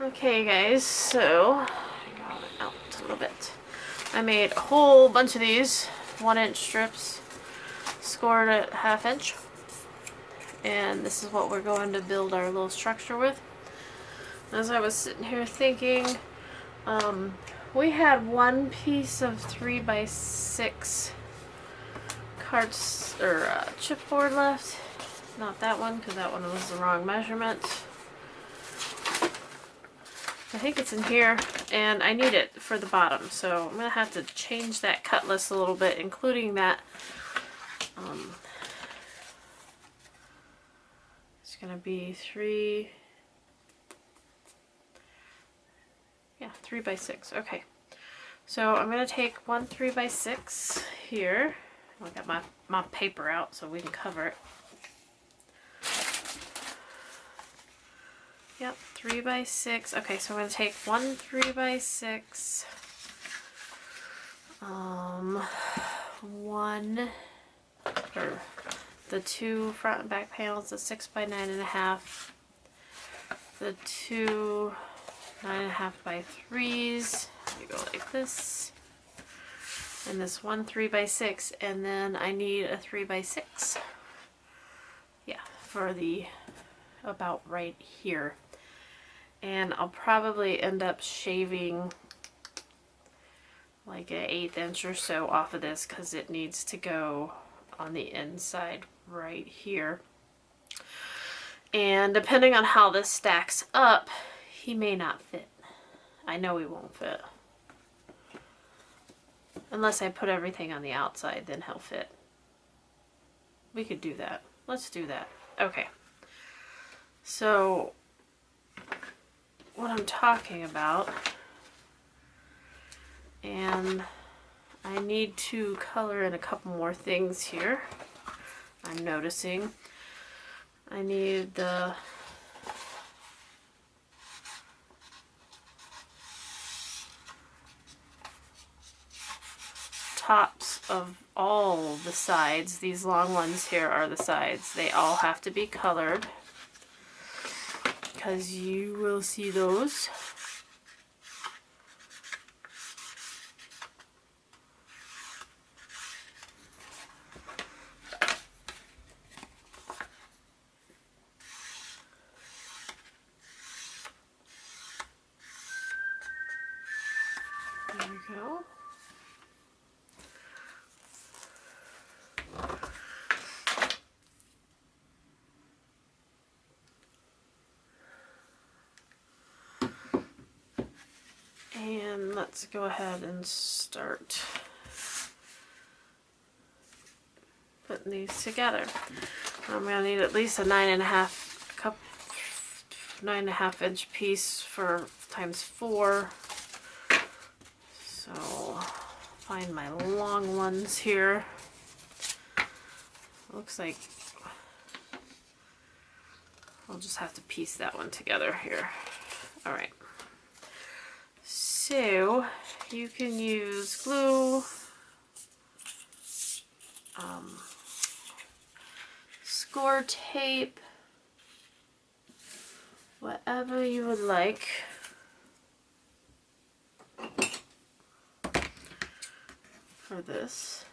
Okay guys, so I got it out a little bit. I made a whole bunch of these 1-inch strips, scored at 1/2 inch, and this is what we're going to build our little structure with. As I was sitting here thinking, we had one piece of 3x6 chipboard left. Not that one, because that one was the wrong measurement. I think it's in here, and I need it for the bottom, so I'm going to have to change that cut list a little bit, including that. It's going to be 3x6. Okay, so I'm going to take one 3x6 here. I got my paper out so we can cover it. Yep, 3x6. Okay, so I'm going to take one 3x6, the two front and back panels, the 6 by 9.5, the two 9.5 by 3s. You go like this, and this one 3x6, and then I need a 3x6. Yeah, for the about right here. And I'll probably end up shaving like an 1/8 inch or so off of this because it needs to go on the inside right here. And depending on how this stacks up, he may not fit. I know he won't fit. Unless I put everything on the outside, then he'll fit. We could do that. Let's do that. Okay. So what I'm talking about, and I need to color in a couple more things here. I'm noticing I need the tops of all the sides. These long ones here are the sides. They all have to be colored, because you will see those. There we go. And let's go ahead and start putting these together. I'm going to need at least a 9.5 inch piece for ×4. So find my long ones here. Looks like I'll just have to piece that one together here. All right. So you can use glue, Scor tape, whatever you would like. For this.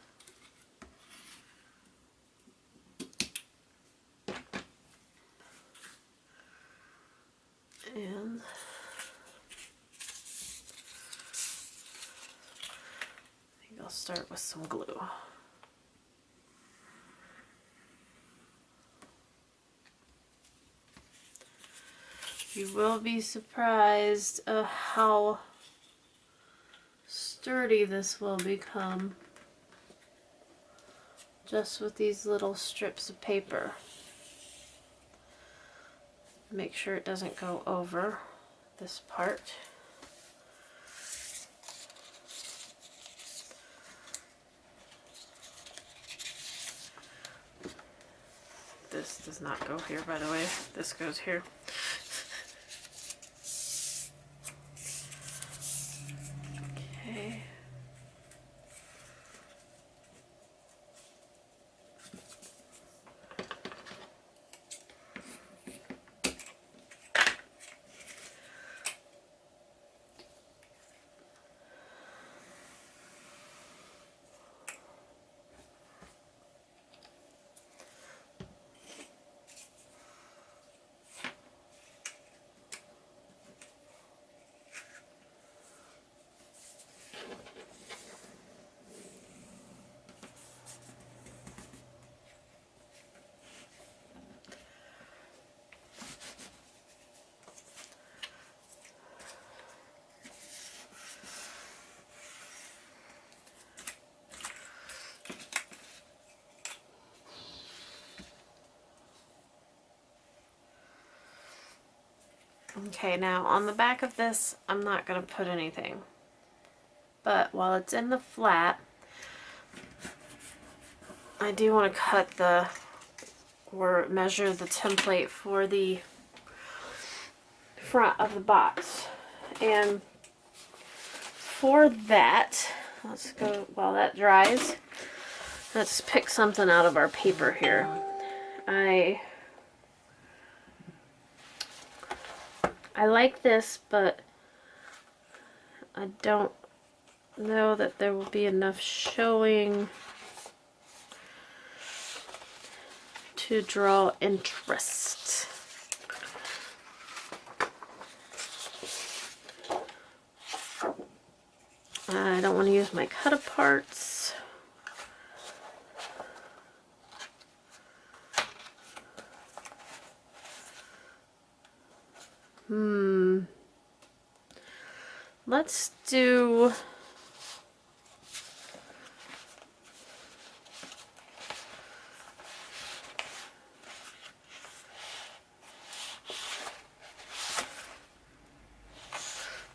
And I'll start with some glue. You will be surprised how sturdy this will become just with these little strips of paper. Make sure it doesn't go over this part. This does not go here, by the way. This goes here. Okay. Okay, now on the back of this, I'm not going to put anything. But while it's in the flat, I do want to cut the, or measure the template for the front of the box. And for that, let's go, while that dries, let's pick something out of our paper here. I like this, but I don't know that there will be enough showing to draw interest. I don't want to use my cut-aparts. Let's do...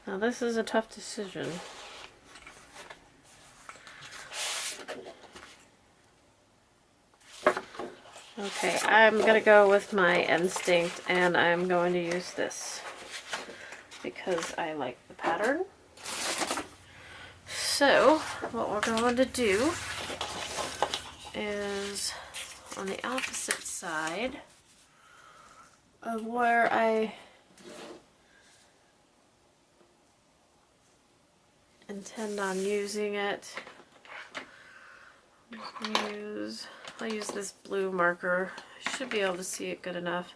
Now this is a tough decision. Okay, I'm going to go with my instinct, and I'm going to use this because I like the pattern. So, what we're going to do is on the opposite side of where I intend on using it, I'll use this blue marker. I should be able to see it good enough.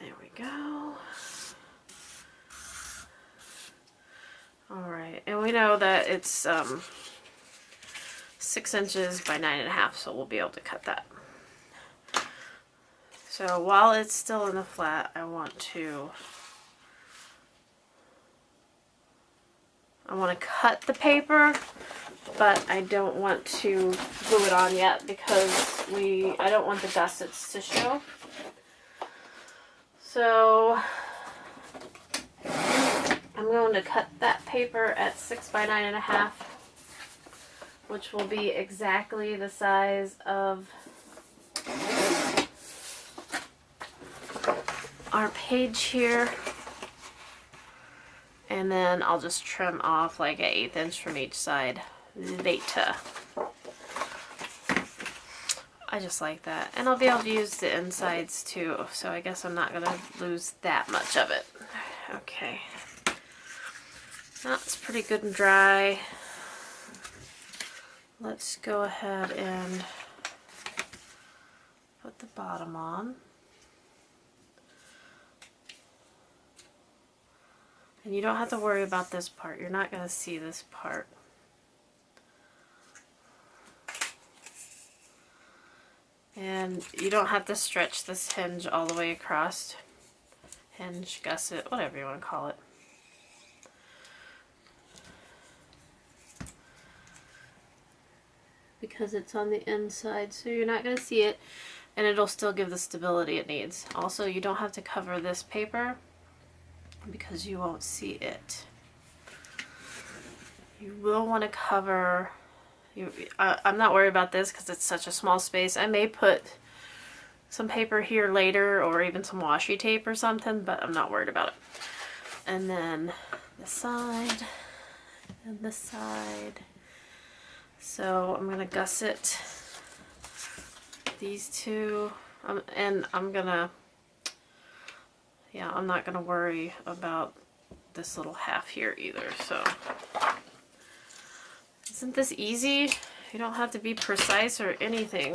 There we go. Alright, and we know that it's 6 inches by 9.5, so we'll be able to cut that. So while it's still in the flat, I want to cut the paper, but I don't want to glue it on yet because I don't want the gussets to show. So I'm going to cut that paper at 6 by 9.5, which will be exactly the size of our page here. And then I'll just trim off like an 1/8 inch from each side later. I just like that. And I'll be able to use the insides too, so I guess I'm not going to lose that much of it. Okay. That's pretty good and dry. Let's go ahead and put the bottom on. And you don't have to worry about this part. You're not going to see this part. And you don't have to stretch this hinge all the way across. Hinge, gusset, whatever you want to call it. Because it's on the inside, so you're not going to see it, and it'll still give the stability it needs. Also, you don't have to cover this paper because you won't see it. You will want to cover... I'm not worried about this because it's such a small space. I may put some paper here later or even some washi tape or something, but I'm not worried about it. And then the side and the side. So I'm going to gusset these two, and I'm not going to worry about this little half here either. So isn't this easy? You don't have to be precise or anything.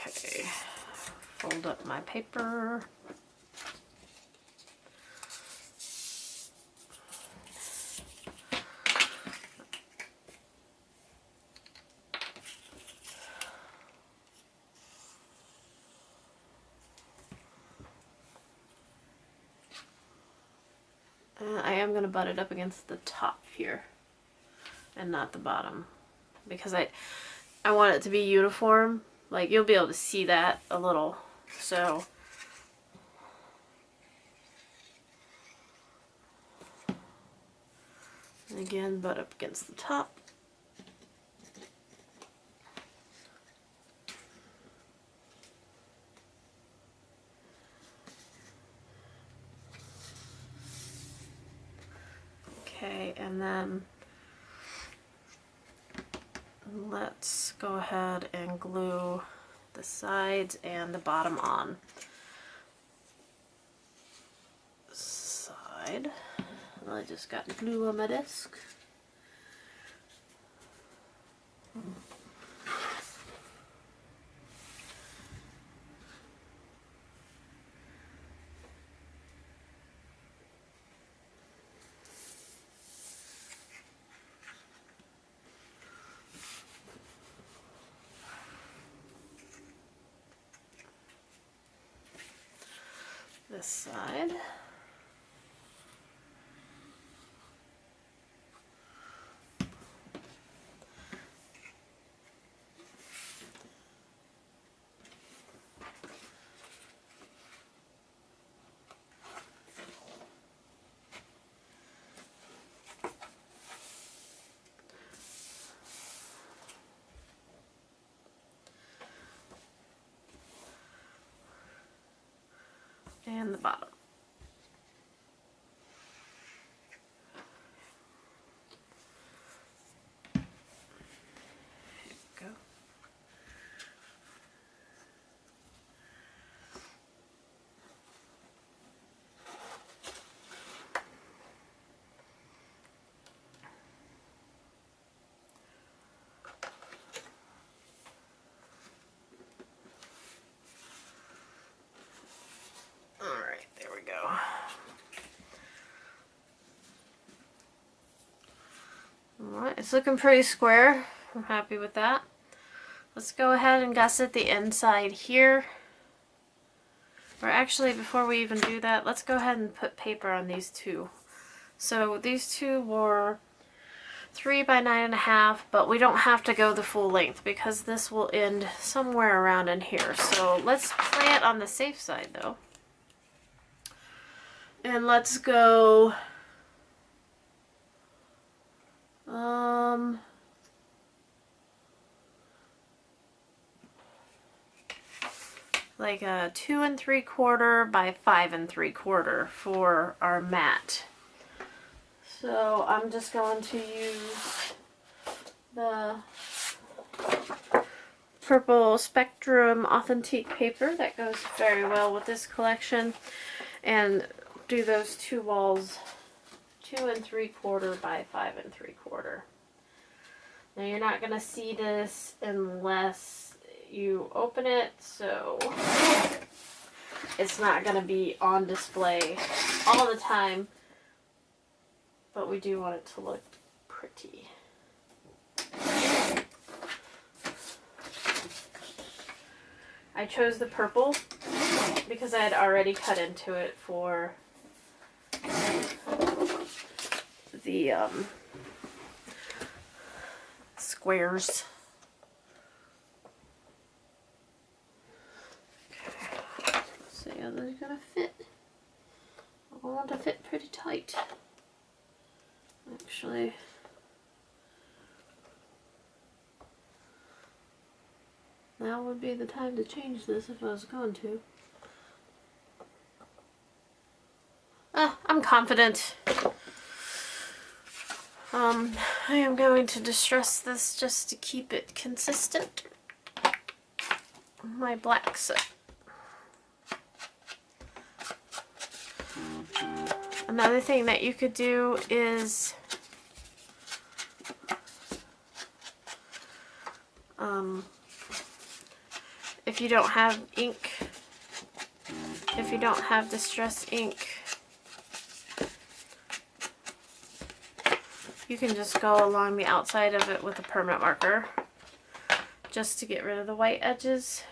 Okay, fold up my paper. I am going to butt it up against the top here and not the bottom because I want it to be uniform, Like, you'll be able to see that a little. So, and again, butt up against the top. Okay, and then let's go ahead and glue the sides and the bottom on. Side. I just got glue on my desk. This side. And the bottom. There we go. Alright, there we go. Alright, it's looking pretty square. I'm happy with that. Let's go ahead and gusset the inside here. Or actually, before we even do that, let's go ahead and put paper on these two. So these two were 3 by 9.5, but we don't have to go the full length because this will end somewhere around in here. So let's play it on the safe side though. And let's go like a 2 3/4 by 5 3/4 for our mat. So I'm just going to use the purple Spectrum Authentique paper that goes very well with this collection, and do those two walls 2 3/4 by 5 3/4. Now you're not going to see this unless you open it, so it's not going to be on display all the time, but we do want it to look pretty. I chose the purple because I had already cut into it for the squares. Okay, let's see how those are gonna fit. I want to fit pretty tight. Actually, now would be the time to change this if I was going to. I'm confident. I am going to distress this just to keep it consistent. My black set. Another thing that you could do is if you don't have ink, if you don't have distress ink, you can just go along the outside of it with a permanent marker just to get rid of the white edges.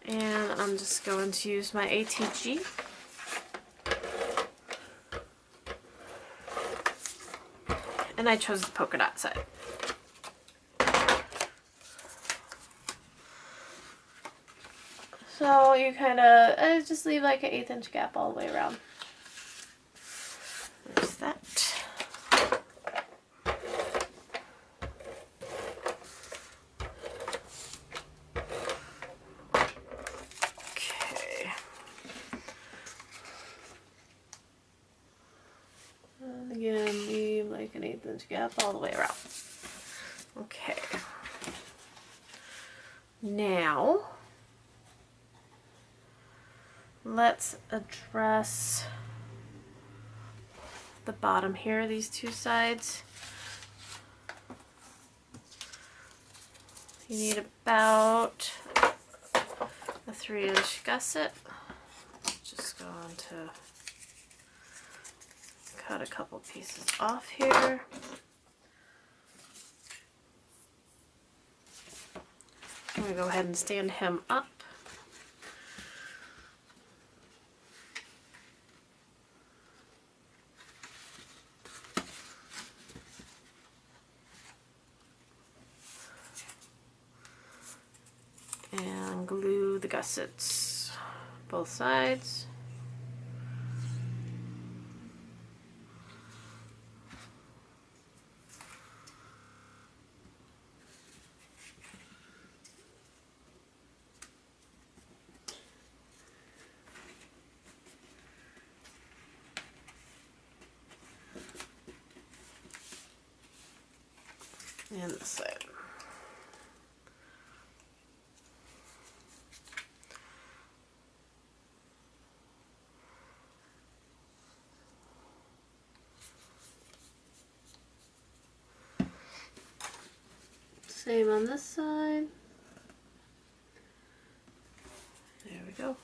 And I'm just going to use my ATG. and I chose the polka dot side. So you kind of just leave like an 1/8 inch gap all the way around. There's that. Okay. And again, leave like an 1/8 inch gap all the way around. Okay. Now, let's address the bottom here, these two sides. You need about a 3-inch gusset. Just going to cut a couple pieces off here. I'm going to go ahead and stand him up. And glue the gussets both sides. And this side. Same on this side. There we go.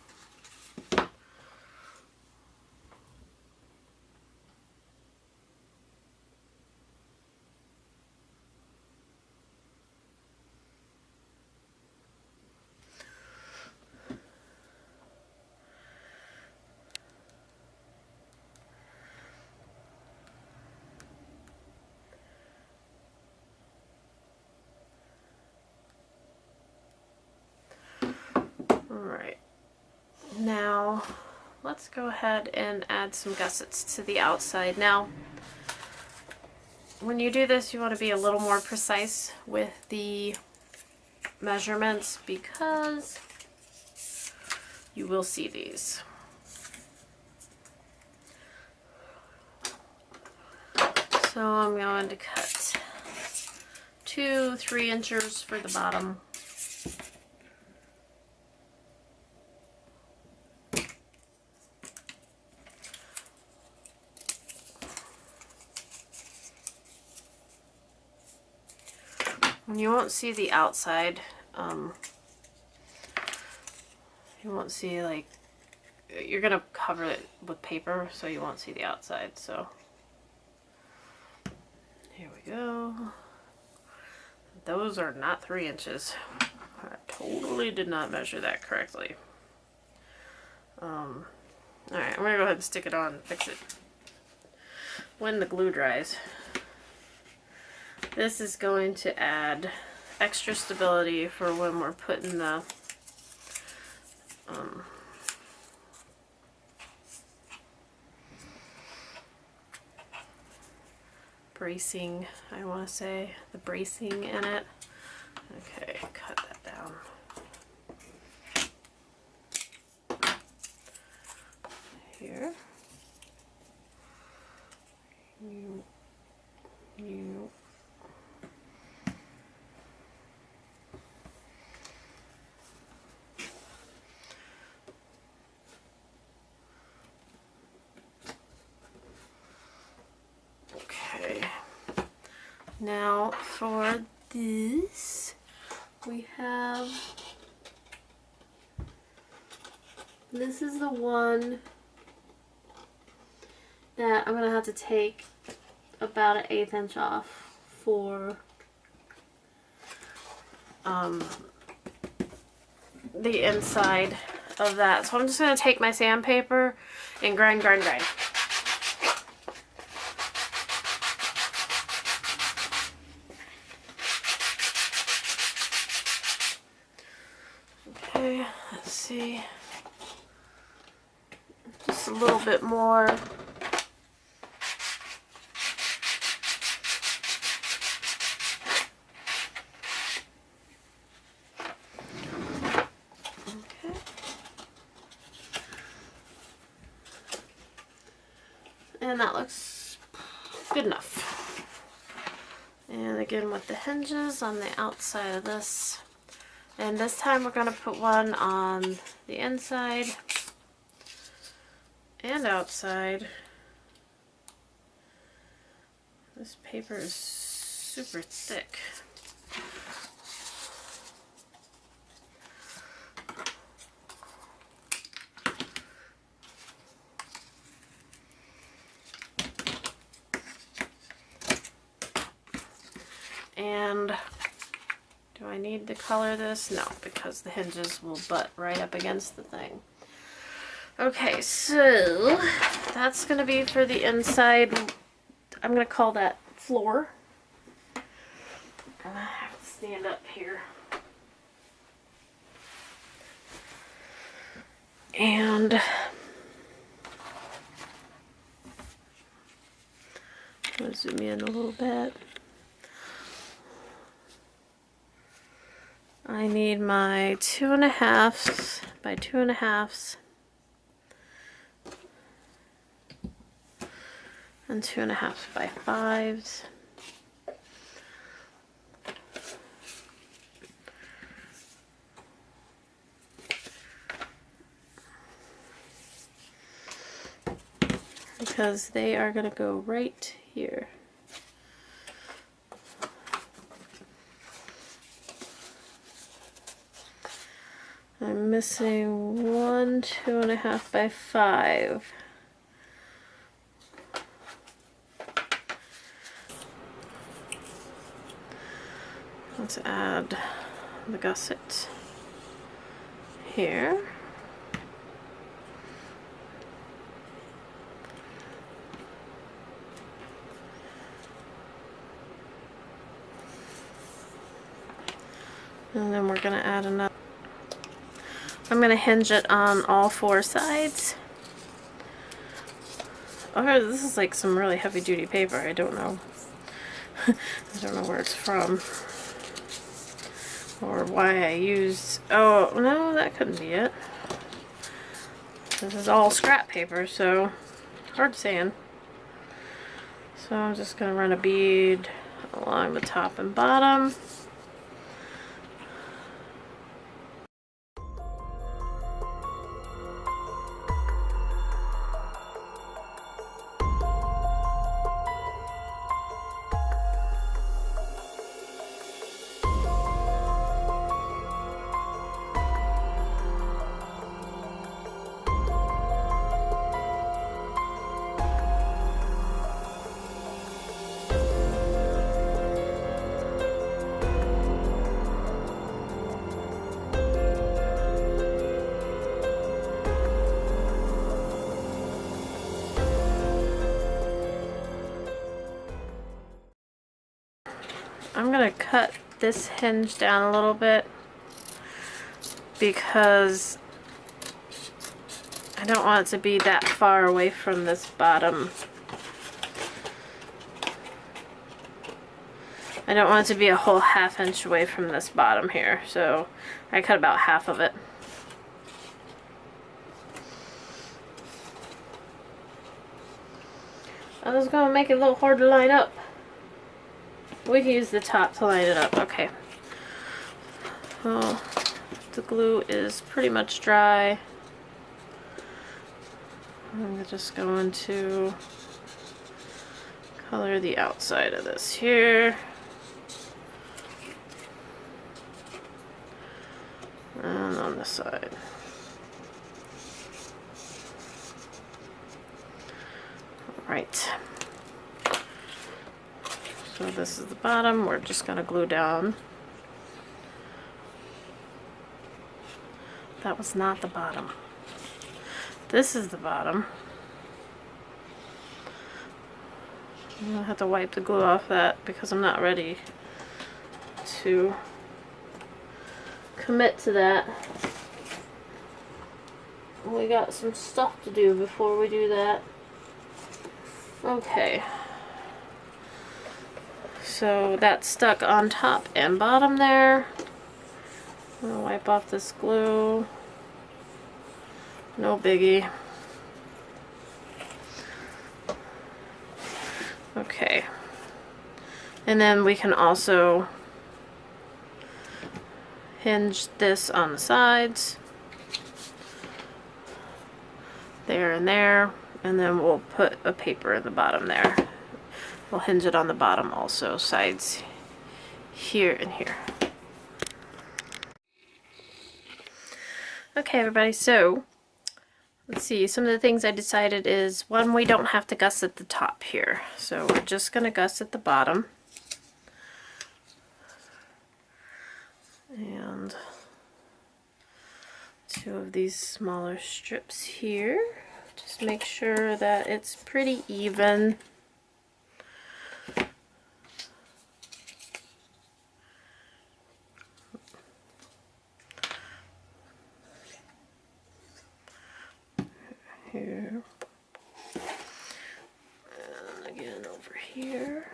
Alright, now let's go ahead and add some gussets to the outside. Now, when you do this, you want to be a little more precise with the measurements because you will see these. So I'm going to cut 2 3-inchers for the bottom. You won't see the outside. You won't see, like, you're gonna cover it with paper, so you won't see the outside. So here we go. Those are not 3 inches. I totally did not measure that correctly. Alright, I'm gonna go ahead and stick it on and fix it when the glue dries. This is going to add extra stability for when we're putting the bracing, I want to say, the bracing in it. Okay, cut that down. Here. You. Now for this, we have, this is the one that I'm going to have to take about an 1/8 inch off for the inside of that. So I'm just going to take my sandpaper and grind. see. Just a little bit more. And that looks good enough. And again with the hinges on the outside of this. And this time we're going to put one on the inside and outside. This paper is super thick. And do I need to color this? No, because the hinges will butt right up against the thing. Okay, so that's going to be for the inside. I'm going to call that floor. And I have to stand up here. And I'm going to zoom in a little bit. I need my 2.5 by 2.5 and 2.5 by 5s. Because they are going to go right here. I'm missing one 2.5 by 5. Let's add the gusset here. And then we're going to add another. I'm going to hinge it on all 4 sides. Oh, this is like some really heavy duty paper. I don't know. I don't know where it's from. Or why I used... Oh, no, that couldn't be it. This is all scrap paper, so hard sand. So I'm just going to run a bead along the top and bottom. I'm going to cut this hinge down a little bit because I don't want it to be that far away from this bottom. I don't want it to be a whole 1/2 inch away from this bottom here, so I cut about half of it. I was going to make it a little hard to line up. We can use the top to line it up. Okay. Oh, the glue is pretty much dry. I'm just going to color the outside of this here. And on the side. Right. So this is the bottom. We're just going to glue down. That was not the bottom. This is the bottom. I'm going to have to wipe the glue off that because I'm not ready to commit to that. we got some stuff to do before we do that. Okay. So that's stuck on top and bottom there. I'm gonna wipe off this glue. No biggie. Okay. And then we can also hinge this on the sides. There and there. And then we'll put a paper in the bottom there. We'll hinge it on the bottom also, sides here and here. Okay everybody, so let's see, some of the things I decided is, one, we don't have to gusset the top here. So we're just going to gusset the bottom. And 2 of these smaller strips here. Just make sure that it's pretty even. Here. And again over here.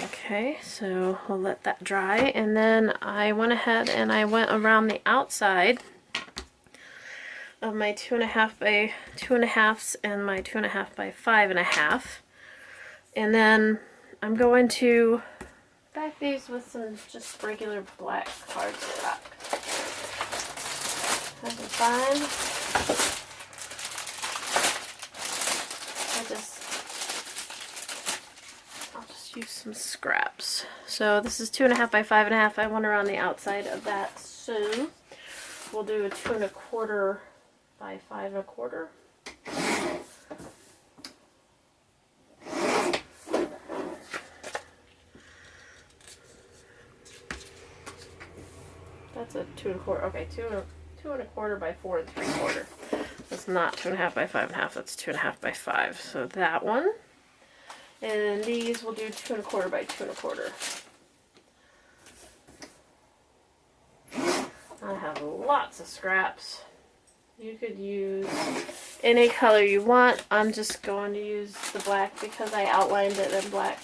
Okay, so we'll let that dry, and then I went ahead and I went around the outside of my 2.5 by 2.5 and my 2.5 by 5.5, and then I'm going to back these with some just regular black cardstock. That's fine. I'll just use some scraps. So this is 2.5 by 5.5. I went around the outside of that, so we'll do a 2.25 by 5.25. That's a 2.25. Okay, 2.25 by 4 3/4. That's not 2.5 by 5.5. That's 2.5 by 5. So that one. And these will do 2.25 by 2.25. I have lots of scraps. You could use any color you want. I'm just going to use the black because I outlined it in black.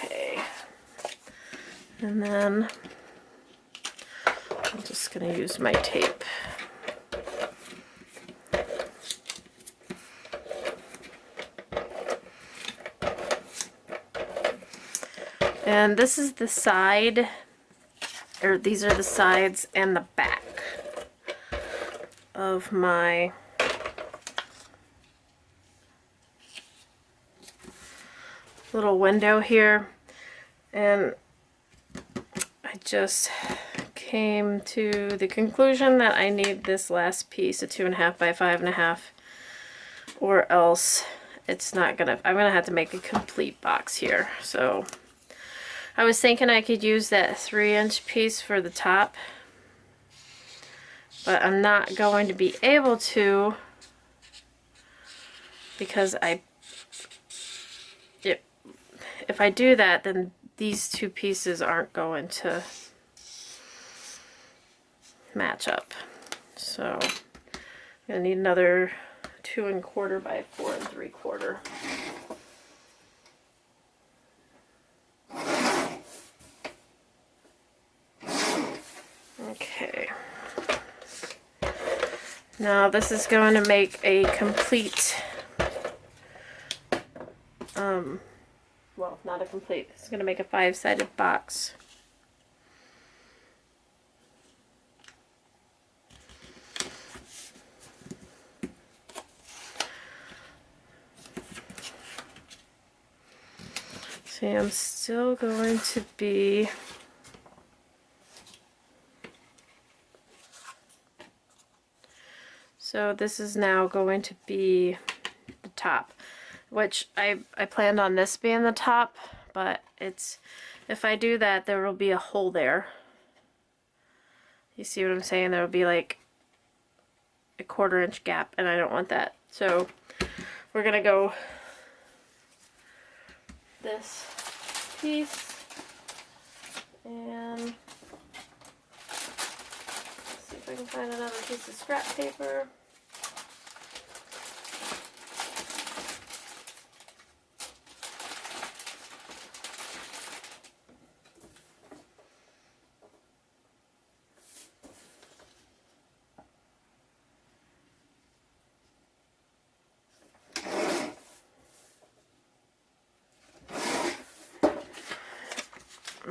Okay. And then I'm just going to use my tape. And this is the side, or these are the sides and the back of my little window here. And I just came to the conclusion that I need this last piece of 2.5 by 5.5, or else it's not gonna, I'm gonna have to make a complete box here. So I was thinking I could use that 3-inch piece for the top, but I'm not going to be able to because if I do that, then these 2 pieces aren't going to match up. So I'm gonna need another 2.25 by 4 3/4. Okay. Now this is going to make a complete, well, not a complete, it's going to make a 5-sided box. See, I'm still going to be so this is now going to be the top, which I planned on this being the top, but it's, if I do that, there will be a hole there. You see what I'm saying? There will be like a 1/4 inch gap, and I don't want that. So we're gonna go this piece and see if I can find another piece of scrap paper.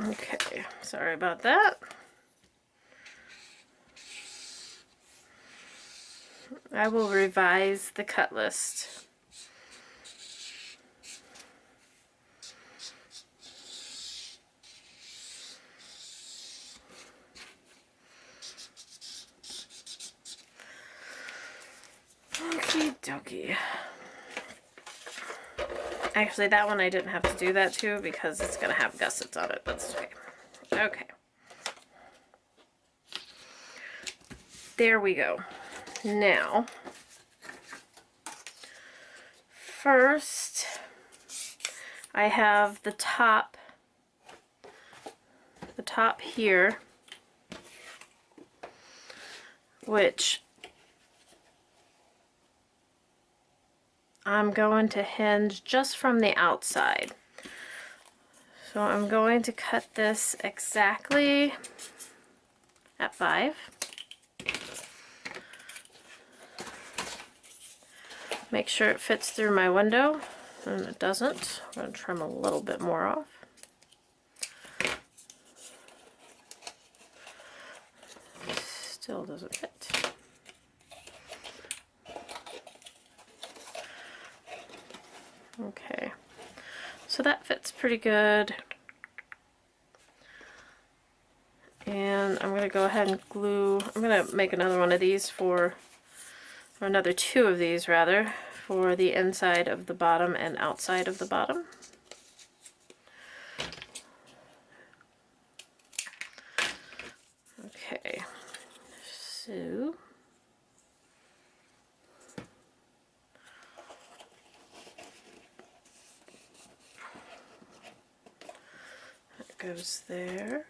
Okay, sorry about that. I will revise the cut list. Okie dokie. Actually, that one I didn't have to do that to because it's going to have gussets on it. That's okay. Okay. There we go. Now, first, I have the top here, which I'm going to hinge just from the outside. So I'm going to cut this exactly at 5. Make sure it fits through my window, and it doesn't. I'm going to trim a little bit more off. Still doesn't fit. Okay, so that fits pretty good. And I'm going to go ahead and glue, I'm going to make another one of these or another 2 of these rather, for the inside of the bottom and outside of the bottom. Okay, so that goes there.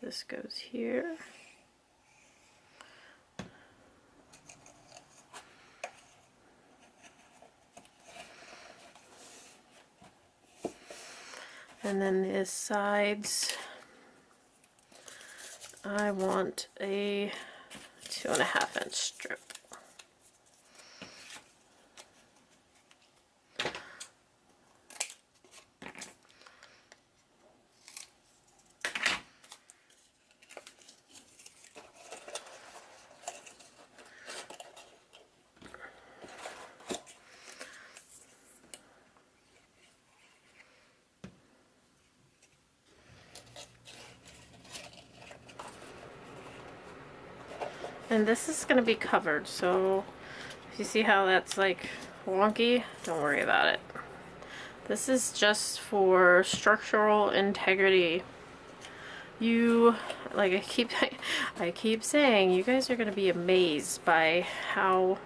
This goes here. And then the sides, I want a 2.5 inch strip. And this is going to be covered, so if you see how that's like wonky, don't worry about it. This is just for structural integrity. You, like I keep saying, you guys are going to be amazed by how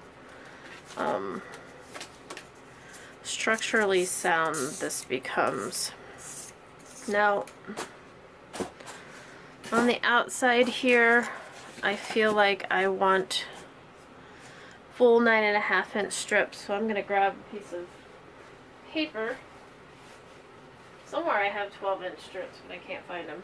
structurally sound this becomes. Now, on the outside here, I feel like I want full 9.5 inch strips, so I'm going to grab a piece of paper. Somewhere I have 12 inch strips, but I can't find them.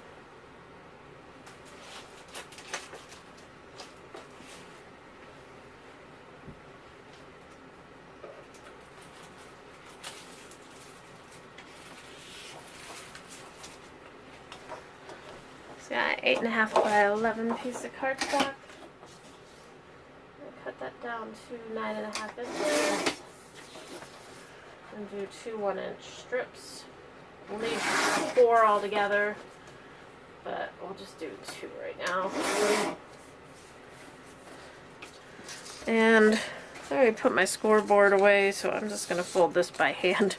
Got 8.5 by 11 piece of cardstock. Cut that down to 9.5 inches and do 2 1-inch strips. We'll need 4 altogether, but we'll just do 2 right now. And I already put my scoreboard away, so I'm just going to fold this by hand.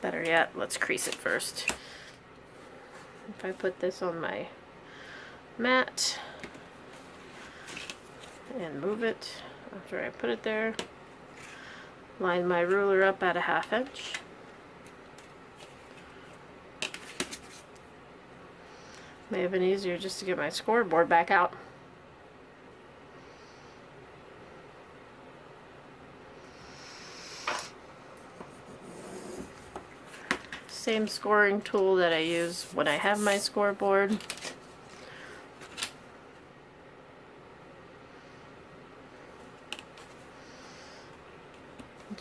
Better yet, let's crease it first. If I put this on my mat and move it after I put it there. Line my ruler up at a 1/2 inch. May have been easier just to get my scoreboard back out. Same scoring tool that I use when I have my scoreboard.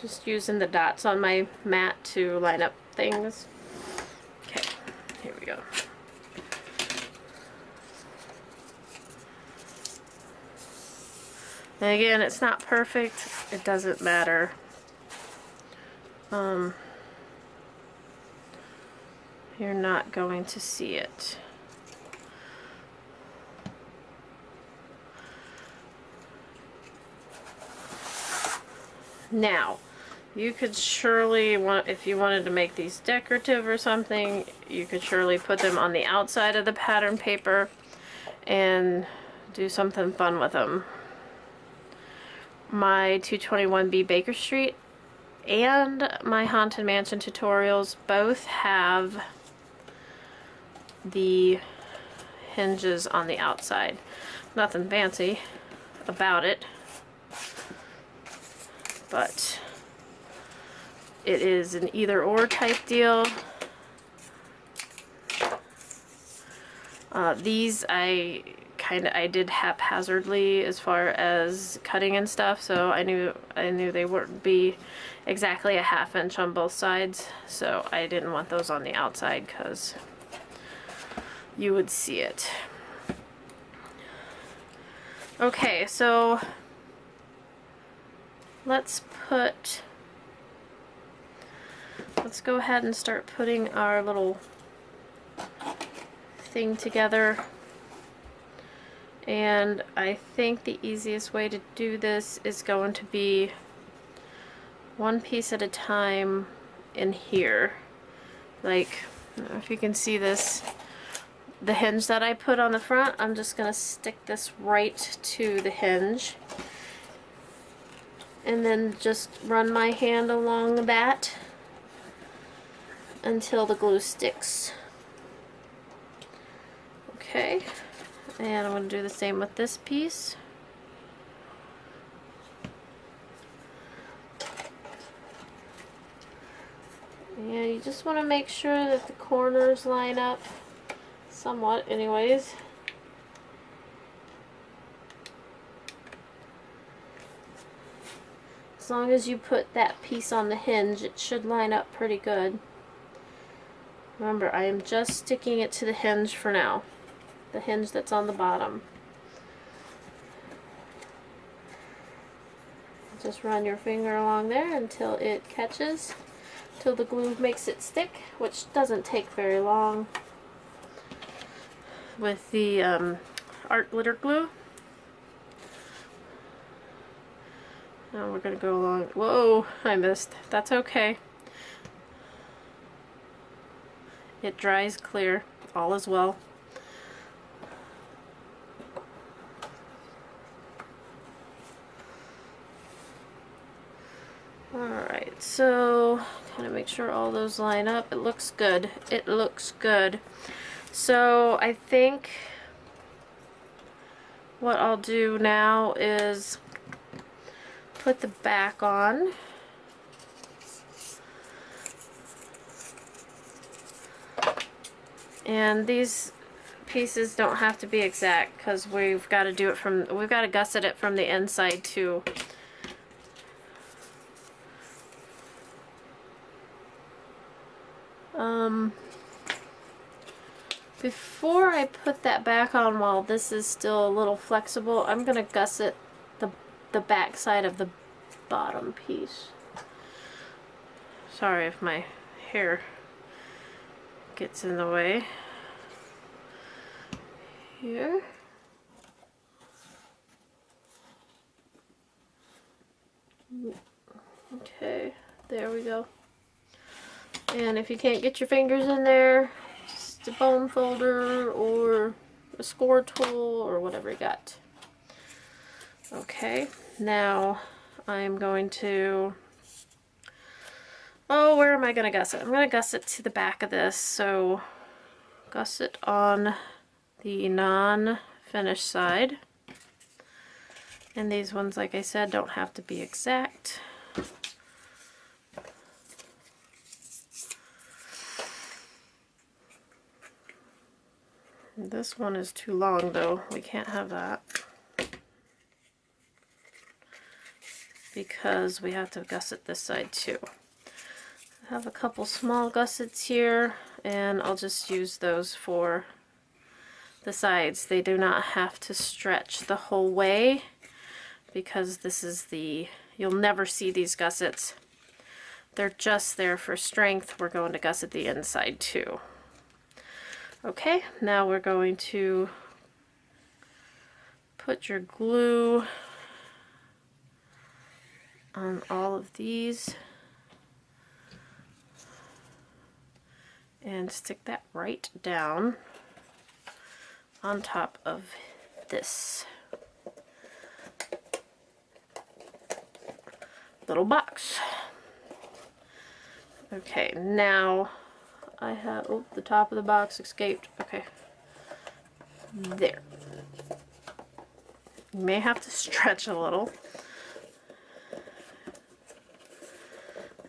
Just using the dots on my mat to line up things. Okay, here we go. And again, it's not perfect. It doesn't matter. You're not going to see it. Now, you could surely if you wanted to make these decorative or something, you could surely put them on the outside of the pattern paper and do something fun with them. My 221B Baker Street and my Haunted Mansion tutorials both have the hinges on the outside. Nothing fancy about it, but it is an either or type deal. These I did haphazardly as far as cutting and stuff, so I knew they wouldn't be exactly a 1/2 inch on both sides, so I didn't want those on the outside because you would see it. Okay, so let's go ahead and start putting our little thing together. And I think the easiest way to do this is going to be one piece at a time in here. Like, I don't know if you can see this, the hinge that I put on the front, I'm just going to stick this right to the hinge and then just run my hand along that until the glue sticks. Okay, and I'm going to do the same with this piece. And you just want to make sure that the corners line up somewhat anyways. As long as you put that piece on the hinge, it should line up pretty good. Remember, I am just sticking it to the hinge for now. The hinge that's on the bottom. Just run your finger along there until it catches, till the glue makes it stick, which doesn't take very long with the art glitter glue. Now we're going to go along. Whoa, I missed. That's okay. It dries clear. All is well. Alright, so kind of make sure all those line up. It looks good. It looks good. So I think what I'll do now is put the back on. And these pieces don't have to be exact because we've got to do it from, we've got to gusset it from the inside too. Before I put that back on, while this is still a little flexible, I'm going to gusset the back side of the bottom piece. Sorry if my hair gets in the way. Here. Okay, there we go. And if you can't get your fingers in there, just a bone folder or a Scor tool or whatever you got. Okay, now I'm going to, oh, where am I going to gusset? I'm going to gusset to the back of this, so gusset on the non-finished side. And these ones, like I said, don't have to be exact. This one is too long though, we can't have that, because we have to gusset this side too. I have a couple small gussets here, and I'll just use those for the sides. They do not have to stretch the whole way, because this is the, you'll never see these gussets. They're just there for strength. We're going to gusset the inside too. Okay, now we're going to put your glue on all of these and stick that right down on top of this little box. Okay, now I have, oh, the top of the box escaped. Okay, there. You may have to stretch a little.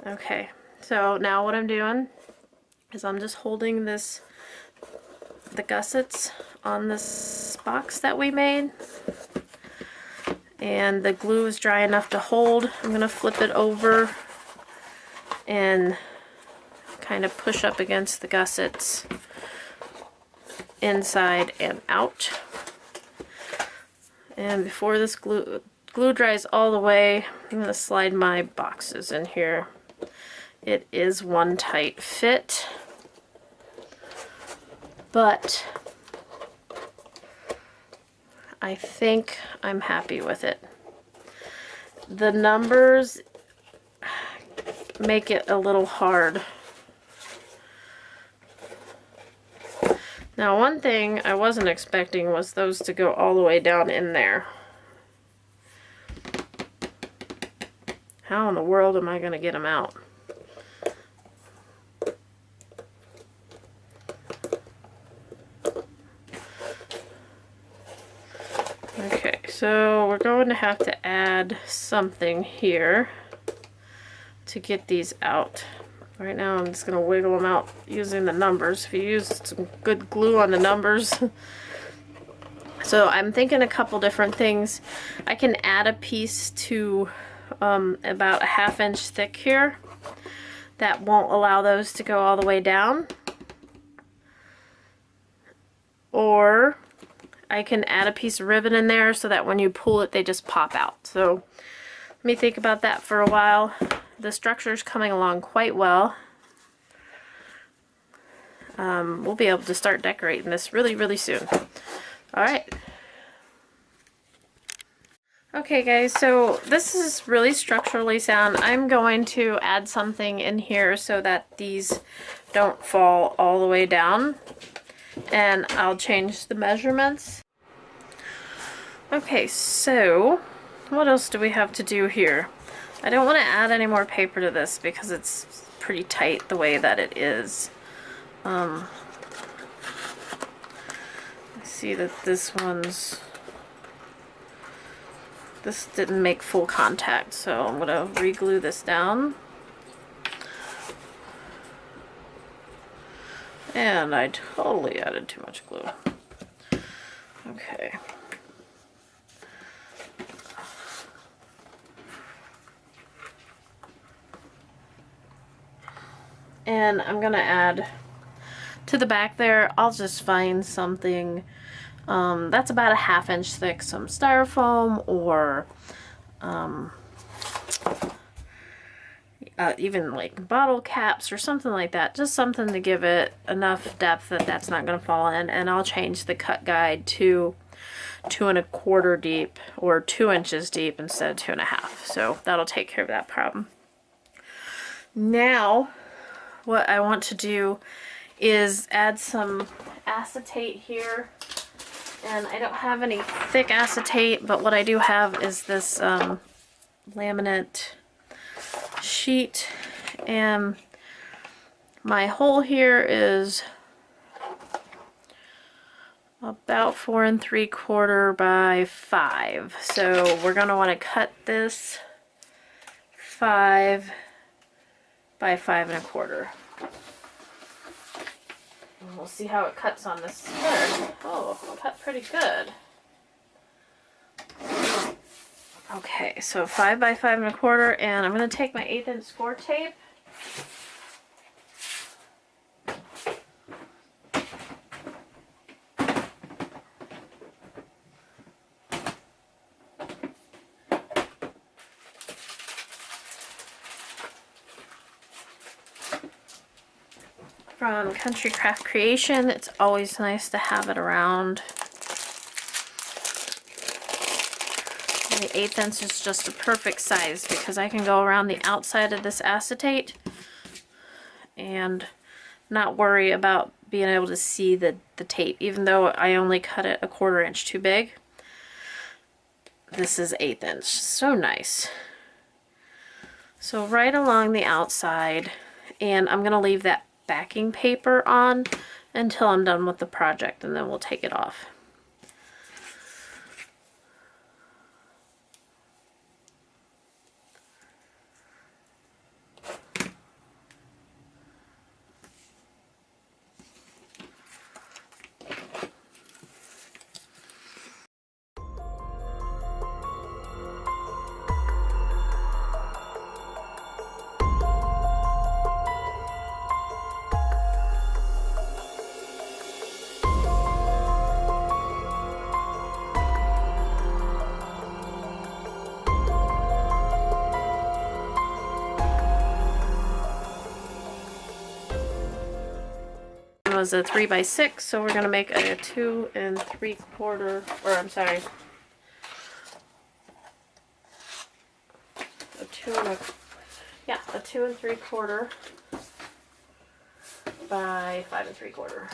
Okay, so now what I'm doing is I'm just holding this, the gussets on this box that we made, and the glue is dry enough to hold. I'm going to flip it over and kind of push up against the gussets inside and out. And before this glue dries all the way, I'm going to slide my boxes in here. It is one tight fit, but I think I'm happy with it. The numbers make it a little hard. Now, one thing I wasn't expecting was those to go all the way down in there. How in the world am I going to get them out? Okay, so we're going to have to add something here to get these out. Right now I'm just going to wiggle them out using the numbers. If you use some good glue on the numbers. So I'm thinking a couple different things. I can add a piece to about a 1/2 inch thick here that won't allow those to go all the way down. Or I can add a piece of ribbon in there so that when you pull it they just pop out. So let me think about that for a while. The structure is coming along quite well. We'll be able to start decorating this really, really soon. Alright. Okay guys, so this is really structurally sound. I'm going to add something in here so that these don't fall all the way down. And I'll change the measurements. Okay, so what else do we have to do here? I don't want to add any more paper to this because it's pretty tight the way that it is. I see that this didn't make full contact, so I'm going to re-glue this down. And I totally added too much glue. Okay. And I'm going to add to the back there, I'll just find something that's about a 1/2 inch thick, some styrofoam or even like bottle caps or something like that. Just something to give it enough depth that that's not going to fall in. And I'll change the cut guide to 2 1/4 deep or 2 inches deep instead of 2 1/2. So that'll take care of that problem. Now, what I want to do is add some acetate here And I don't have any thick acetate, but what I do have is this laminate sheet. And my hole here is about 4 3/4 by 5. So we're going to want to cut this 5 by 5 1/4. And we'll see how it cuts on this square. Oh, it'll cut pretty good. Okay, so 5 by 5 1/4, and I'm going to take my 1/8 inch score tape. From Country Craft Creation. It's always nice to have it around. And the 1/8 inch is just a perfect size because I can go around the outside of this acetate and not worry about being able to see the tape, even though I only cut it 1/4 inch too big. This is 1/8 inch, so nice. So right along the outside, and I'm gonna leave that backing paper on until I'm done with the project, and then we'll take it off. Was a 3 by 6, so we're going to make a 2 3/4, or I'm sorry, a 2 3/4 by 5 3/4.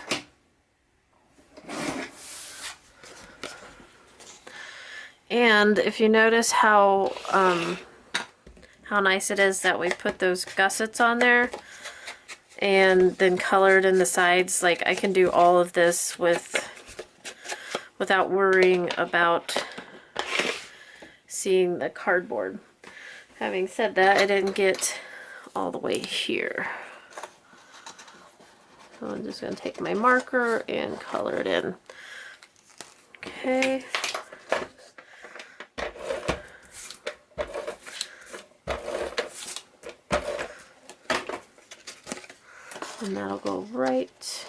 And if you notice how nice it is that we put those gussets on there and then colored in the sides, like I can do all of this without worrying about seeing the cardboard. Having said that, I didn't get all the way here. So I'm just going to take my marker and color it in. Okay. And that'll go right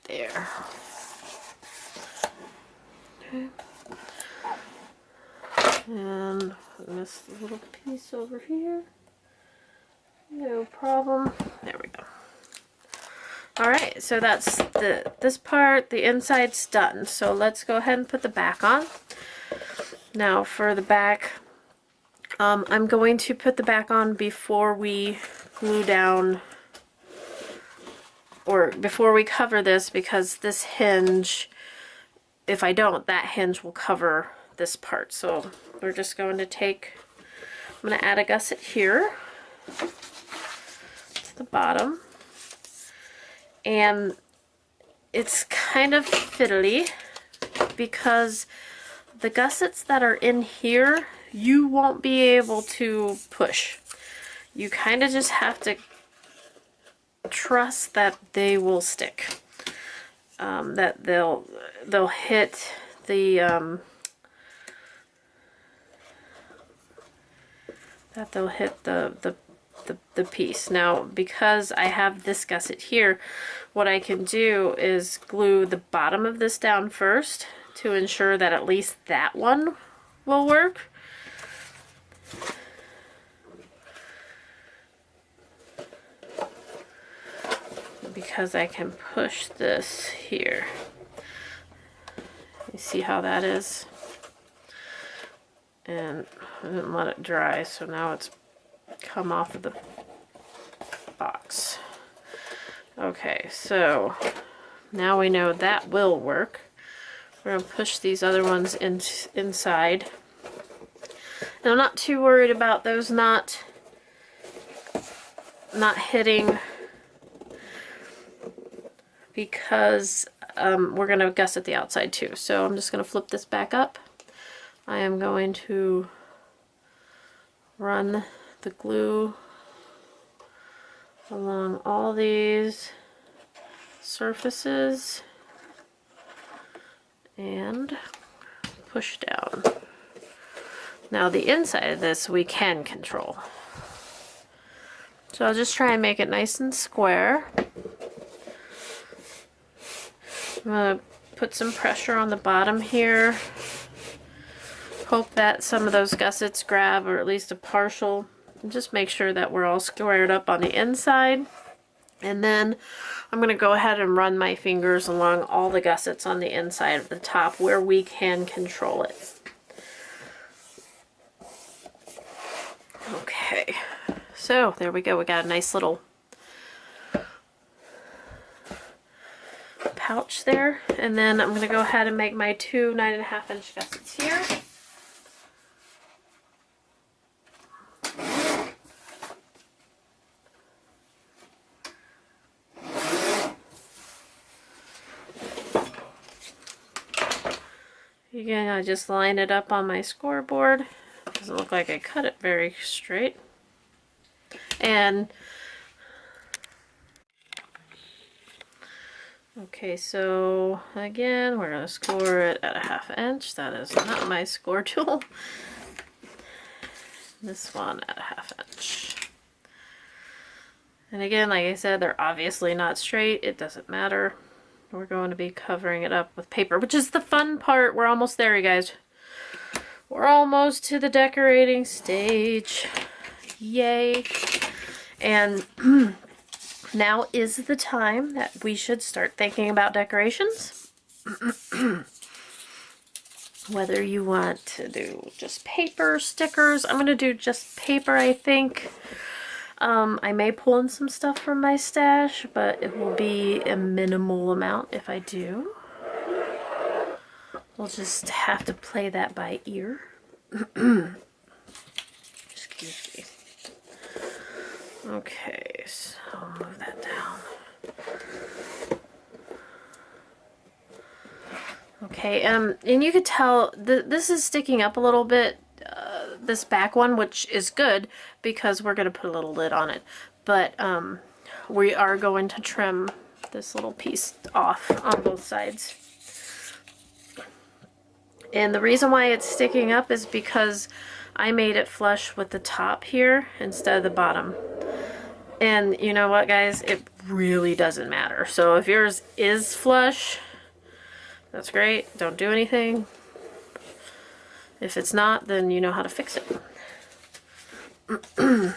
there. Okay. And this little piece over here. No problem. There we go. Alright, so that's this part, the inside's done. So let's go ahead and put the back on. Now for the back, I'm going to put the back on before we glue down, or before we cover this, because this hinge, if I don't, that hinge will cover this part. So we're just going to take, I'm going to add a gusset here to the bottom, and it's kind of fiddly because the gussets that are in here, you won't be able to push. You kind of just have to trust that they will stick. That they'll hit the the piece. Now, because I have this gusset here, what I can do is glue the bottom of this down first to ensure that at least that one will work. Because I can push this here. You see how that is? And I didn't let it dry, so now it's come off of the box. Okay, so now we know that will work. We're going to push these other ones inside. And I'm not too worried about those not hitting, because we're going to gusset the outside too. So I'm just going to flip this back up. I am going to run the glue along all these surfaces and push down. Now the inside of this we can control. So I'll just try and make it nice and square. I'm going to put some pressure on the bottom here. Hope that some of those gussets grab, or at least a partial. And just make sure that we're all squared up on the inside. And then I'm going to go ahead and run my fingers along all the gussets on the inside of the top where we can control it. Okay, so there we go. We got a nice little pouch there. And then I'm going to go ahead and make my two 9.5 inch gussets here. Again, I just line it up on my scoreboard. Doesn't look like I cut it very straight. And okay, so again, we're going to score it at a 1/2 inch. That is not my score tool. This one at a 1/2 inch. And again, like I said, they're obviously not straight. It doesn't matter. We're going to be covering it up with paper, which is the fun part. We're almost there, you guys. We're almost to the decorating stage. Yay. And now is the time that we should start thinking about decorations. Whether you want to do just paper, stickers. I'm going to do just paper, I think. I may pull in some stuff from my stash, but it will be a minimal amount if I do. We'll just have to play that by ear. Excuse me. Okay, so I'll move that down. Okay, and you could tell this is sticking up a little bit, this back one, which is good because we're going to put a little lid on it. But we are going to trim this little piece off on both sides. And the reason why it's sticking up is because I made it flush with the top here instead of the bottom. And you know what, guys? It really doesn't matter. So if yours is flush, that's great. Don't do anything. If it's not, then you know how to fix it. And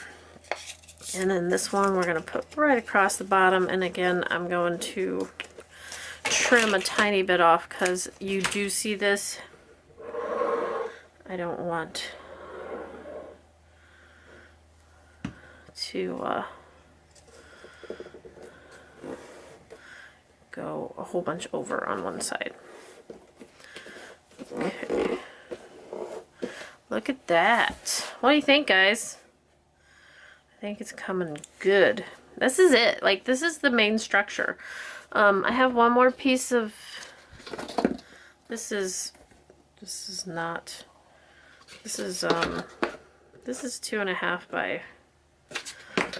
then this one we're going to put right across the bottom. And again, I'm going to trim a tiny bit off because you do see this. I don't want to go a whole bunch over on one side. Okay. Look at that. What do you think, guys? I think it's coming good. This is it. Like, this is the main structure. I have one more piece of... This is 2.5 by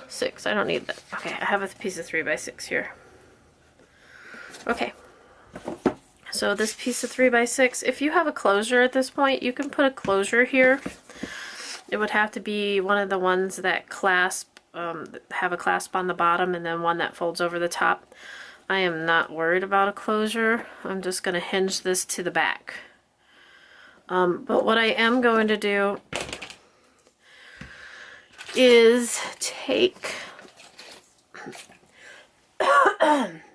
6. I don't need that. Okay, I have a piece of 3 by 6 here. Okay. So this piece of 3 by 6, if you have a closure at this point, you can put a closure here. It would have to be one of the ones that clasp, have a clasp on the bottom, and then one that folds over the top. I am not worried about a closure. I'm just going to hinge this to the back. But what I am going to do is take,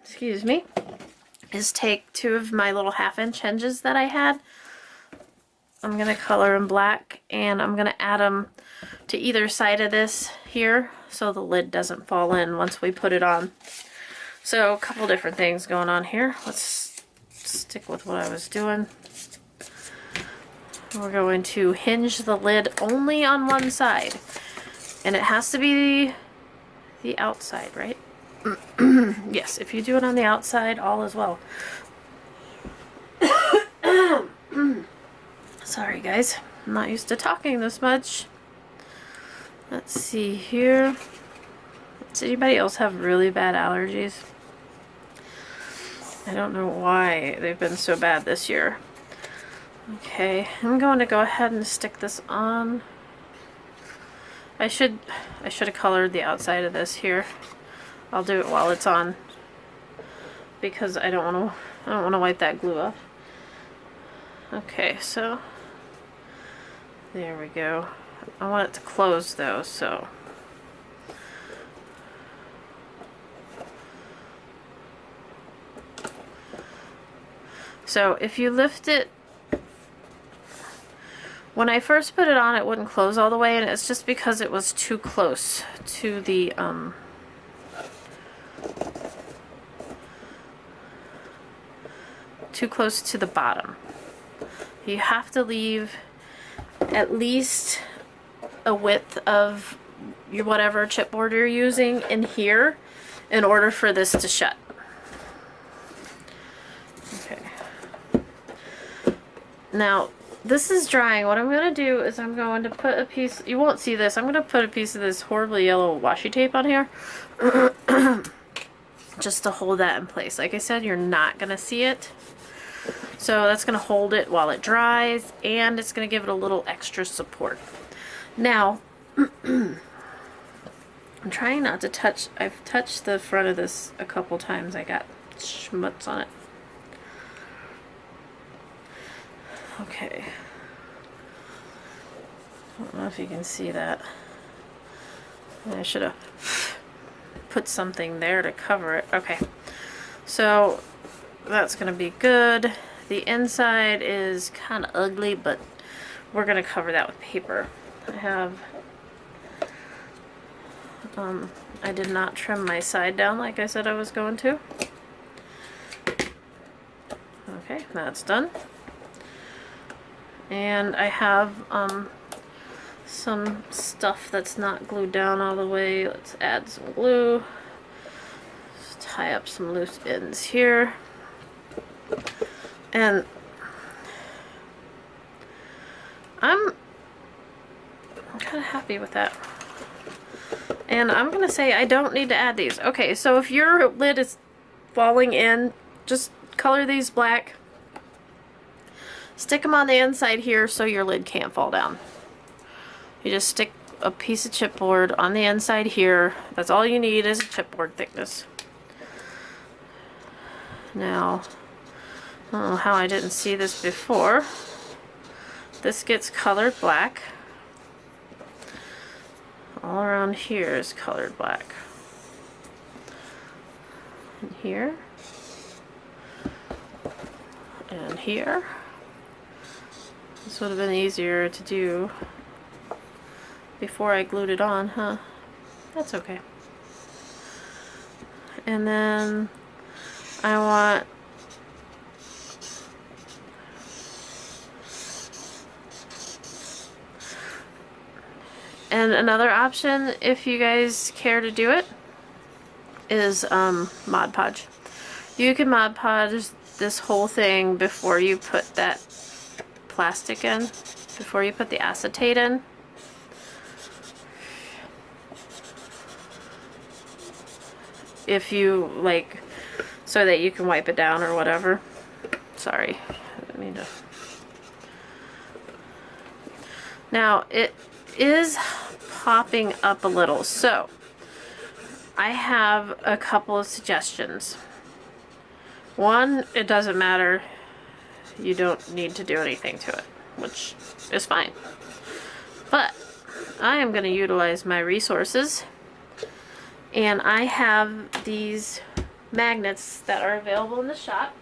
excuse me, take 2 of my little 1/2 inch hinges that I had. I'm going to color them black, and I'm going to add them to either side of this here so the lid doesn't fall in once we put it on. So a couple different things going on here. Let's stick with what I was doing. We're going to hinge the lid only on one side. And it has to be the outside, right? Yes, if you do it on the outside, all is well. Sorry guys, I'm not used to talking this much. Let's see here. Does anybody else have really bad allergies? I don't know why they've been so bad this year. Okay, I'm going to go ahead and stick this on. I should have colored the outside of this here. I'll do it while it's on because I don't want to wipe that glue off. Okay, so there we go. I want it to close though, so if you lift it, when I first put it on, it wouldn't close all the way, and it's just because it was too close to the bottom. You have to leave at least a width of your whatever chipboard you're using in here in order for this to shut. Okay. Now this is drying. What I'm going to do is I'm going to put a piece, you won't see this, I'm going to put a piece of this horribly yellow washi tape on here just to hold that in place. Like I said, you're not going to see it. So that's going to hold it while it dries, and it's going to give it a little extra support. Now, I'm trying not to touch, I've touched the front of this a couple times. I got schmutz on it. Okay. I don't know if you can see that. I should have put something there to cover it. Okay. So that's going to be good. The inside is kind of ugly, but we're going to cover that with paper. I have, I did not trim my side down like I said I was going to. Okay, that's done. And I have some stuff that's not glued down all the way. Let's add some glue. Just tie up some loose ends here. And I'm kind of happy with that. And I'm going to say I don't need to add these. Okay, so if your lid is falling in, just color these black. Stick them on the inside here so your lid can't fall down. You just stick a piece of chipboard on the inside here. That's all you need is a chipboard thickness. Now, I don't know how I didn't see this before. This gets colored black. All around here is colored black. And here. And here. This would have been easier to do before I glued it on, huh? That's okay. And then I want and another option, if you guys care to do it, is Mod Podge. You can Mod Podge this whole thing before you put that plastic in, before you put the acetate in. If you like, so that you can wipe it down or whatever. Sorry, I didn't mean to. Now it is popping up a little, so I have a couple of suggestions. One, it doesn't matter. You don't need to do anything to it, which is fine. But I am going to utilize my resources, and I have these magnets that are available in the shop.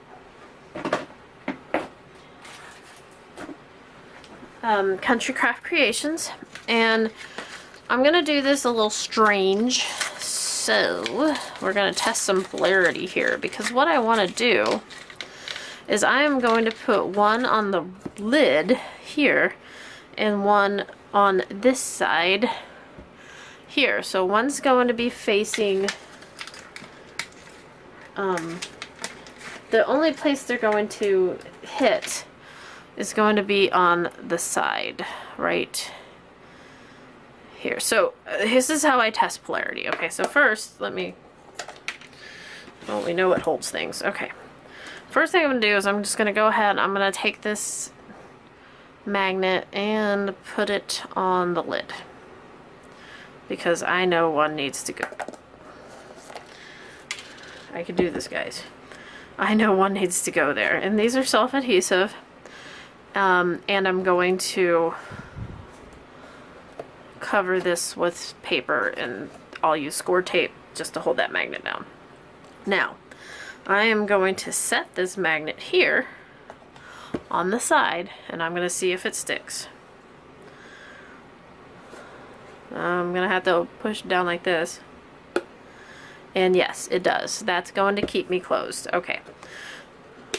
Country Craft Creations, and I'm going to do this a little strange. So we're going to test some polarity here, because what I want to do is I am going to put one on the lid here and one on this side here. So one's going to be facing, the only place they're going to hit is going to be on the side right here. So this is how I test polarity. Okay, so first let me, well, we know what holds things. Okay. First thing I'm going to do is I'm just going to go ahead and I'm going to take this magnet and put it on the lid, because I know one needs to go. I can do this, guys. I know one needs to go there, and these are self-adhesive, and I'm going to cover this with paper, and I'll use Scor tape just to hold that magnet down. Now I am going to set this magnet here on the side, and I'm going to see if it sticks. I'm going to have to push it down like this. And yes, it does. That's going to keep me closed. Okay.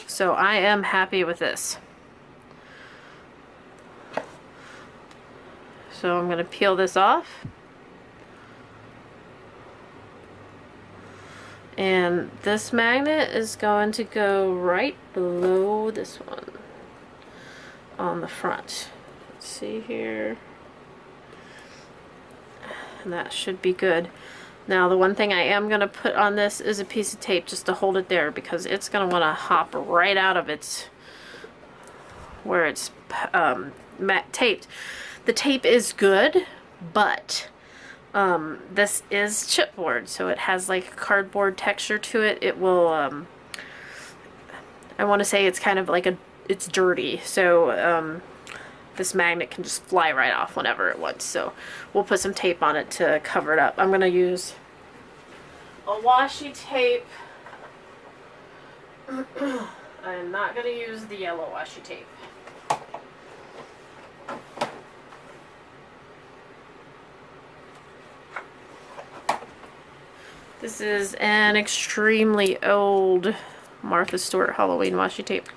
So I am happy with this. So I'm going to peel this off. And this magnet is going to go right below this one on the front. Let's see here. And that should be good. Now the one thing I am going to put on this is a piece of tape just to hold it there, because it's going to want to hop right out of its, where it's taped. The tape is good, but this is chipboard, so it has like a cardboard texture to it. It will, I want to say it's kind of like it's dirty, so this magnet can just fly right off whenever it wants. So we'll put some tape on it to cover it up. I'm going to use a washi tape. I'm not going to use the yellow washi tape. This is an extremely old Martha Stewart Halloween washi tape.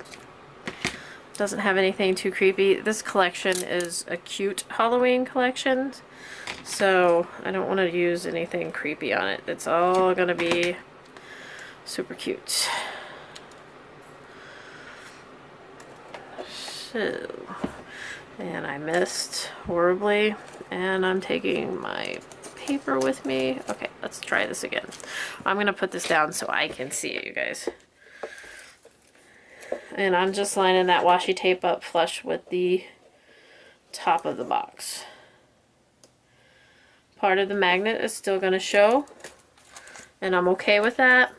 Doesn't have anything too creepy. This collection is a cute Halloween collection, so I don't want to use anything creepy on it. It's all going to be super cute. So, and I missed horribly, and I'm taking my paper with me. Okay, let's try this again. I'm going to put this down so I can see it, you guys. And I'm just lining that washi tape up flush with the top of the box. Part of the magnet is still going to show, and I'm okay with that.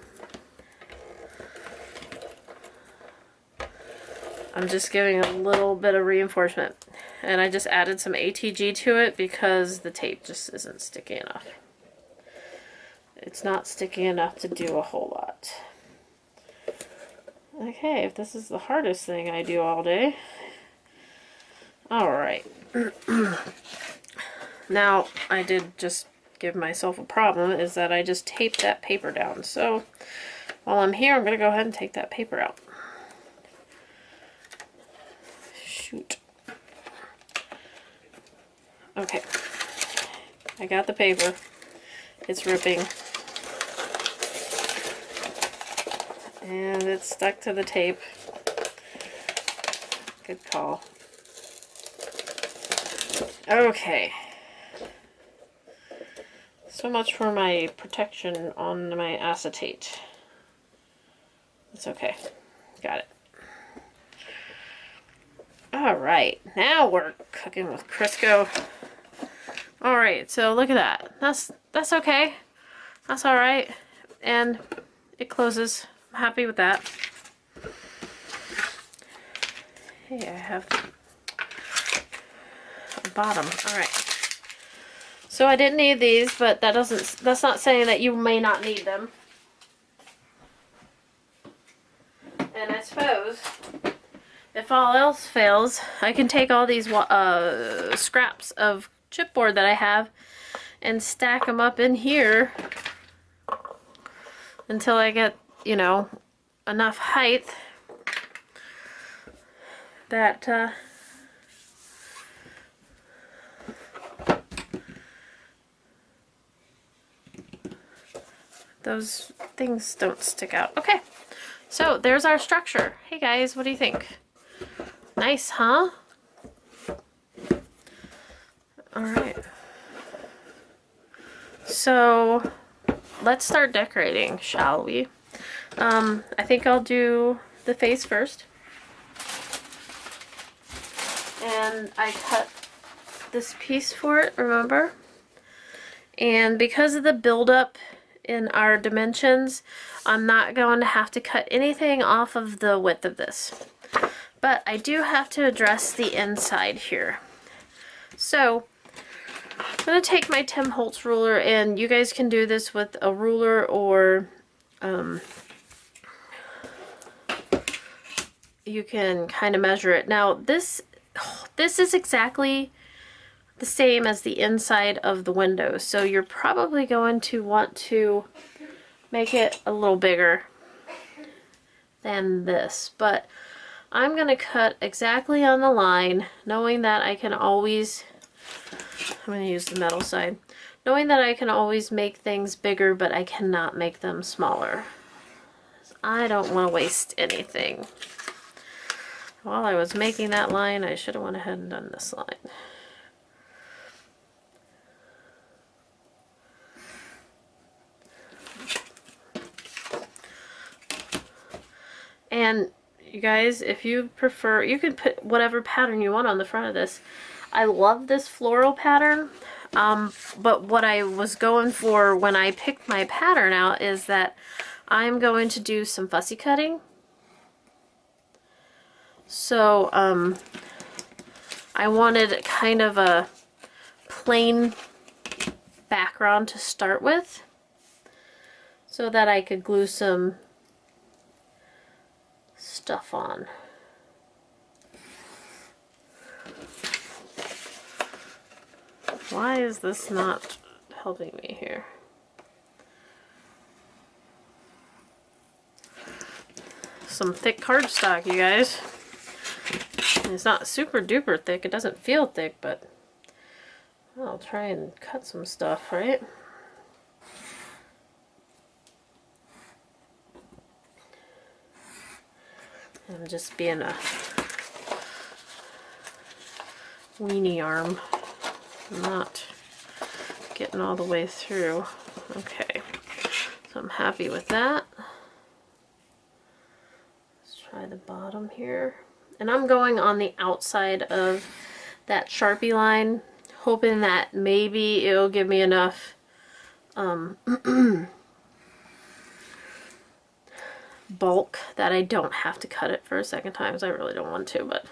I'm just giving a little bit of reinforcement. And I just added some ATG to it because the tape just isn't sticky enough. It's not sticky enough to do a whole lot. Okay, if this is the hardest thing I do all day. Alright. Now, I did just give myself a problem, is that I just taped that paper down. So, while I'm here, I'm going to go ahead and take that paper out. Shoot. Okay. I got the paper. It's ripping. And it's stuck to the tape. Good call. Okay. So much for my protection on my acetate. It's okay. Got it. Alright, now we're cooking with Crisco. Alright, so look at that. That's okay. That's alright. And it closes. I'm happy with that. Hey, I have the bottom. Alright. So I didn't need these, but that's not saying that you may not need them. And I suppose if all else fails, I can take all these scraps of chipboard that I have and stack them up in here until I get, you know, enough height that those things don't stick out. Okay, so there's our structure. Hey guys, what do you think? Nice, huh? All right. So let's start decorating, shall we? I think I'll do the face first. And I cut this piece for it, remember? And because of the buildup in our dimensions, I'm not going to have to cut anything off of the width of this. But I do have to address the inside here. So I'm going to take my Tim Holtz ruler, and you guys can do this with a ruler or you can kind of measure it. Now this is exactly the same as the inside of the window, so you're probably going to want to make it a little bigger than this, but I'm going to cut exactly on the line, knowing that I can always, I'm going to use the metal side, knowing that I can always make things bigger, but I cannot make them smaller. I don't want to waste anything. While I was making that line, I should have went ahead and done this line. And you guys, if you prefer, you can put whatever pattern you want on the front of this. I love this floral pattern, but what I was going for when I picked my pattern out is that I'm going to do some fussy cutting. So I wanted kind of a plain background to start with so that I could glue some stuff on. Why is this not helping me here? Some thick cardstock, you guys. It's not super duper thick. It doesn't feel thick, but I'll try and cut some stuff, right? I'm just being a weenie arm. I'm not getting all the way through. Okay, so I'm happy with that. Let's try the bottom here. And I'm going on the outside of that Sharpie line, hoping that maybe it'll give me enough bulk that I don't have to cut it for a second time, because I really don't want to, but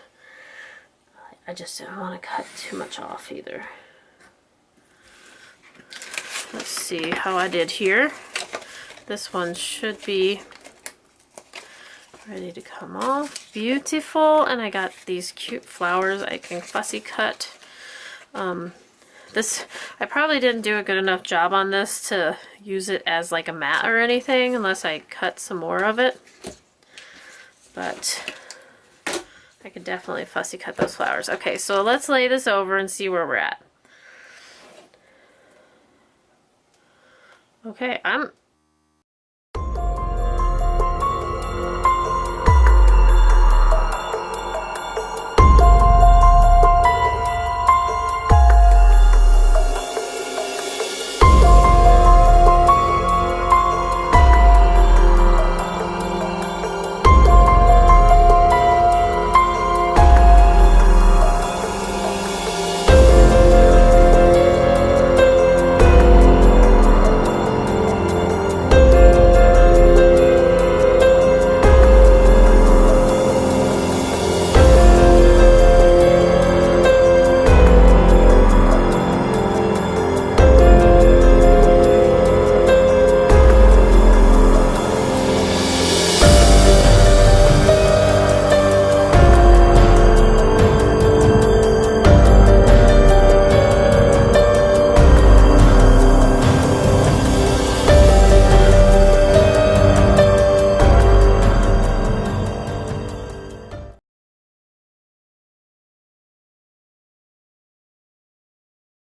I just don't want to cut too much off either. Let's see how I did here. This one should be ready to come off. Beautiful. And I got these cute flowers I can fussy cut. This, I probably didn't do a good enough job on this to use it as like a mat or anything, unless I cut some more of it. But I could definitely fussy cut those flowers. Okay, so let's lay this over and see where we're at. Okay,